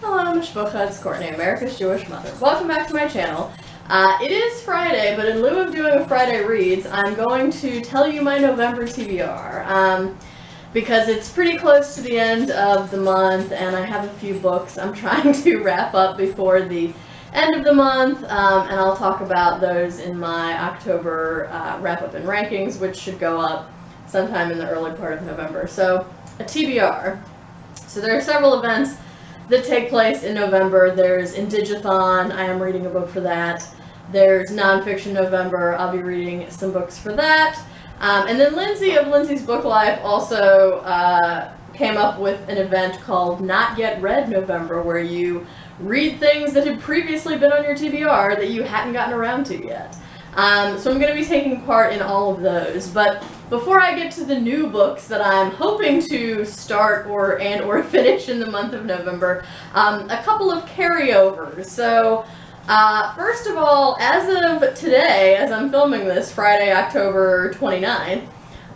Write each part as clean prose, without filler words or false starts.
Hello, Mishpocha, it's Courtney, America's Jewish mother. Welcome back to my channel. It is Friday, but in lieu of doing a Friday Reads, I'm going to tell you my November TBR. Because it's pretty close to the end of the month, and I have a few books I'm trying to wrap up before the end of the month, and I'll talk about those in my October wrap-up and rankings, which should go up sometime in the early part of November. So, a TBR. So there are several events that take place in November. There's Indig-a-thon, I am reading a book for that. There's Nonfiction November, I'll be reading some books for that. And then Lindsay of Lindsay's Book Life also came up with an event called Not Yet Read November, where you read things that had previously been on your TBR that you hadn't gotten around to yet. So I'm going to be taking part in all of those. But before I get to the new books that I'm hoping to start or finish in the month of November, a couple of carryovers. So first of all, as of today, as I'm filming this, Friday, October 29th,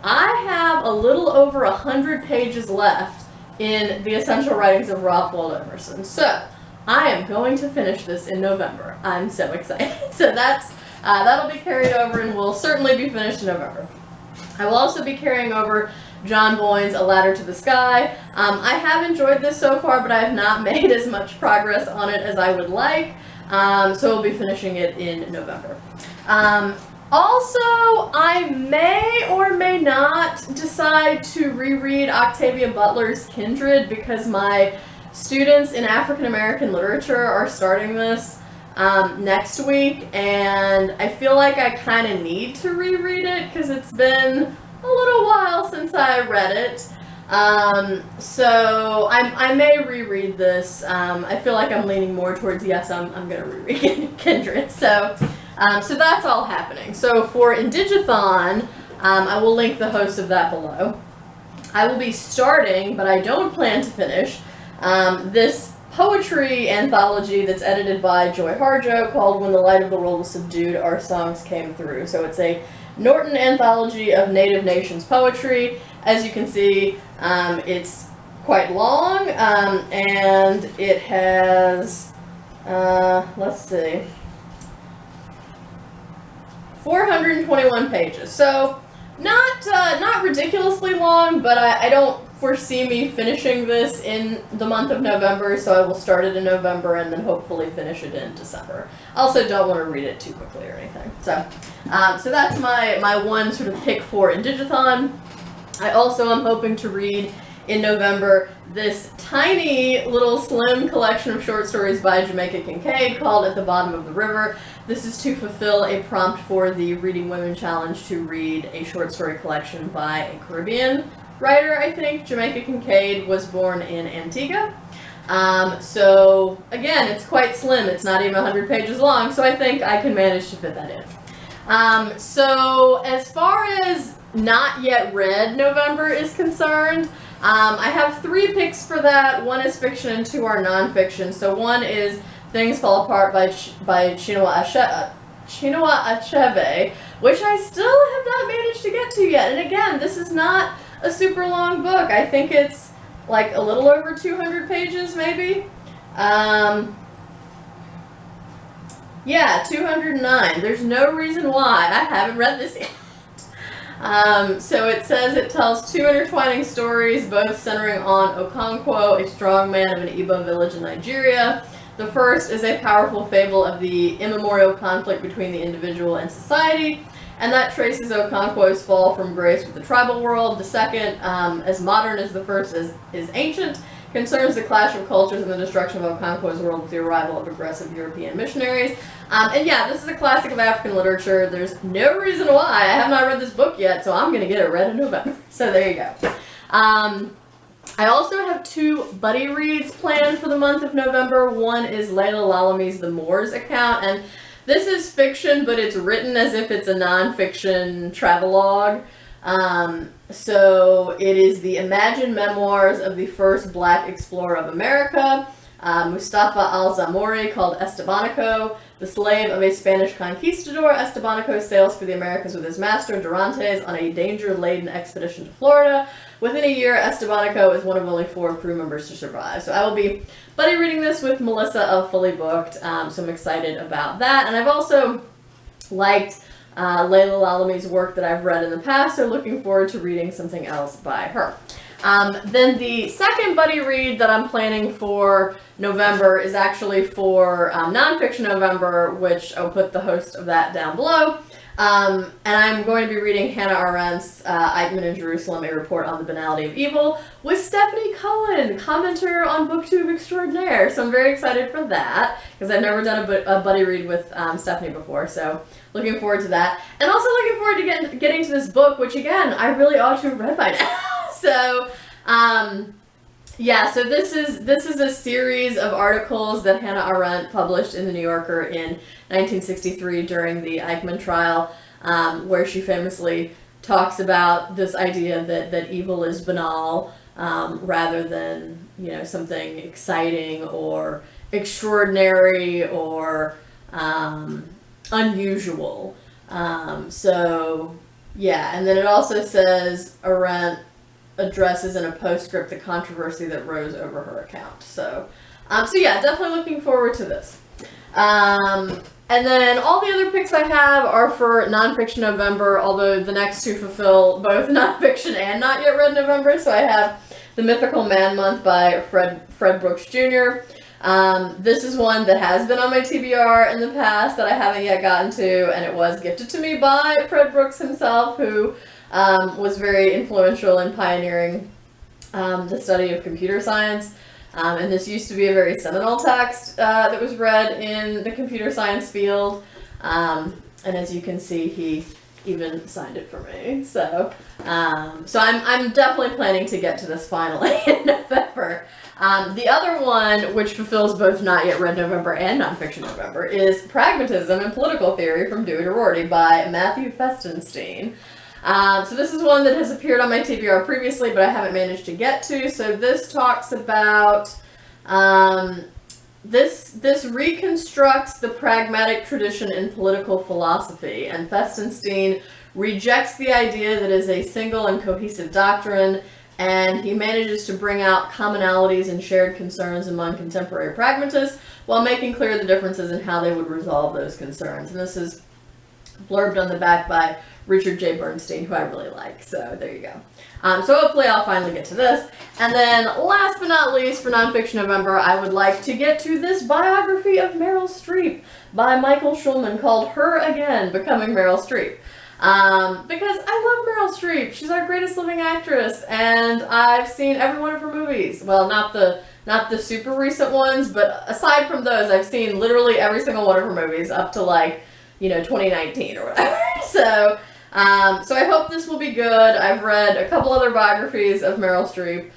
I have a little over 100 pages left in the Essential Writings of Waldo Emerson. So I am going to finish this in November. I'm so excited. So that'll be carried over and will certainly be finished in November. I will also be carrying over John Boyne's A Ladder to the Sky. I have enjoyed this so far, but I have not made as much progress on it as I would like. So we'll be finishing it in November. Also, I may or may not decide to reread Octavia Butler's Kindred, because my students in African American literature are starting this next week, and I feel like I kind of need to reread it because it's been a little while since I read it. So I may reread this. I feel like I'm leaning more towards yes, I'm going to reread Kindred. So that's all happening. So for Indig-a-thon, I will link the host of that below. I will be starting, but I don't plan to finish, this poetry anthology that's edited by Joy Harjo called When the Light of the World Was Subdued, Our Songs Came Through. So it's a Norton anthology of Native Nations poetry. As you can see, it's quite long, and it has, let's see, 421 pages. So not ridiculously long, but I don't foresee me finishing this in the month of November, so I will start it in November and then hopefully finish it in December. I also don't want to read it too quickly or anything. So that's my one sort of pick for Indig-a-thon. I also am hoping to read in November this tiny little slim collection of short stories by Jamaica Kincaid called At the Bottom of the River. This is to fulfill a prompt for the Reading Women Challenge to read a short story collection by a Caribbean writer, I think. Jamaica Kincaid was born in Antigua. So again, it's quite slim. It's not even 100 pages long, so I think I can manage to fit that in. So as far as not yet read November is concerned, I have 3 picks for that. One is fiction and 2 are nonfiction. So one is Things Fall Apart by Chinua Achebe, which I still have not managed to get to yet. And again, this is not a super long book. I think it's like a little over 200 pages, maybe. Yeah, 209. There's no reason why I haven't read this yet. So it says it tells 2 intertwining stories, both centering on Okonkwo, a strong man of an Igbo village in Nigeria. The first is a powerful fable of the immemorial conflict between the individual and society, and that traces Okonkwo's fall from grace with the tribal world. The second, as modern as the first is ancient, concerns the clash of cultures and the destruction of Okonkwo's world with the arrival of aggressive European missionaries. And yeah, this is a classic of African literature. There's no reason why I have not read this book yet, so I'm going to get it read in November. So there you go. I also have 2 buddy reads planned for the month of November. One is Laila Lalami's The Moors account, and this is fiction, but it's written as if it's a nonfiction travelogue. So it is the imagined memoirs of the first Black explorer of America, Mustafa al-Zamori, called Estebanico. The slave of a Spanish conquistador, Estebanico sails for the Americas with his master, Dorantes, on a danger-laden expedition to Florida, within a year, Estebanico is one of only 4 crew members to survive. So I will be buddy reading this with Melissa of Fully Booked, so I'm excited about that. And I've also liked Laila Lalami's work that I've read in the past, so looking forward to reading something else by her. Then the second buddy read that I'm planning for November is actually for Nonfiction November, which I'll put the host of that down below. And I'm going to be reading Hannah Arendt's Eichmann in Jerusalem, A Report on the Banality of Evil, with Stephanie Cohen, commenter on BookTube extraordinaire. So I'm very excited for that, because I've never done a buddy read with Stephanie before, so looking forward to that. And also looking forward to getting to this book, which again, I really ought to have read by now. So, yeah, so this is a series of articles that Hannah Arendt published in The New Yorker in 1963 during the Eichmann trial, where she famously talks about this idea that evil is banal, rather than, you know, something exciting or extraordinary or unusual. So, yeah, and then it also says Arendt addresses in a postscript the controversy that rose over her account. So yeah, definitely looking forward to this. And then all the other picks I have are for Nonfiction November, although the next 2 fulfill both Nonfiction and Not Yet Read November. So I have The Mythical Man Month by Fred Brooks Jr. This is one that has been on my TBR in the past that I haven't yet gotten to, and it was gifted to me by Fred Brooks himself, who was very influential in pioneering the study of computer science. And this used to be a very seminal text that was read in the computer science field. And as you can see, he even signed it for me. So I'm definitely planning to get to this finally in November. The other one, which fulfills both Not Yet Read November and Nonfiction November, is Pragmatism and Political Theory from Dewey to Rorty by Matthew Festenstein. So this is one that has appeared on my TBR previously, but I haven't managed to get to. So this talks about, this reconstructs the pragmatic tradition in political philosophy, and Festenstein rejects the idea that it is a single and cohesive doctrine, and he manages to bring out commonalities and shared concerns among contemporary pragmatists, while making clear the differences in how they would resolve those concerns. And this is blurbed on the back by Richard J. Bernstein, who I really like. So there you go. So hopefully I'll finally get to this. And then last but not least, for Nonfiction November, I would like to get to this biography of Meryl Streep by Michael Schulman called Her Again, Becoming Meryl Streep. Because I love Meryl Streep. She's our greatest living actress, and I've seen every one of her movies. Well, not the super recent ones, but aside from those, I've seen literally every single one of her movies up to, like, you know, 2019 or whatever. So I hope this will be good. I've read a couple other biographies of Meryl Streep,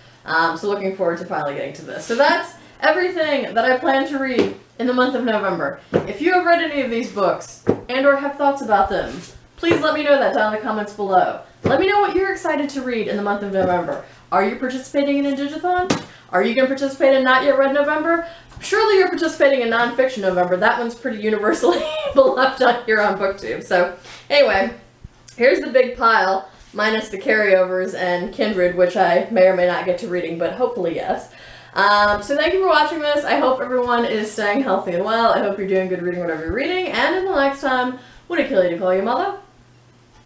so looking forward to finally getting to this. So that's everything that I plan to read in the month of November. If you have read any of these books and or have thoughts about them, please let me know that down in the comments below. Let me know what you're excited to read in the month of November. Are you participating in Indigathon? Are you going to participate in Not Yet Read November? Surely you're participating in Nonfiction November. That one's pretty universally beloved on here on BookTube. So anyway, here's the big pile, minus the carryovers and Kindred, which I may or may not get to reading, but hopefully yes. So thank you for watching this. I hope everyone is staying healthy and well. I hope you're doing good reading whatever you're reading. And until next time, would it kill you to call you mother?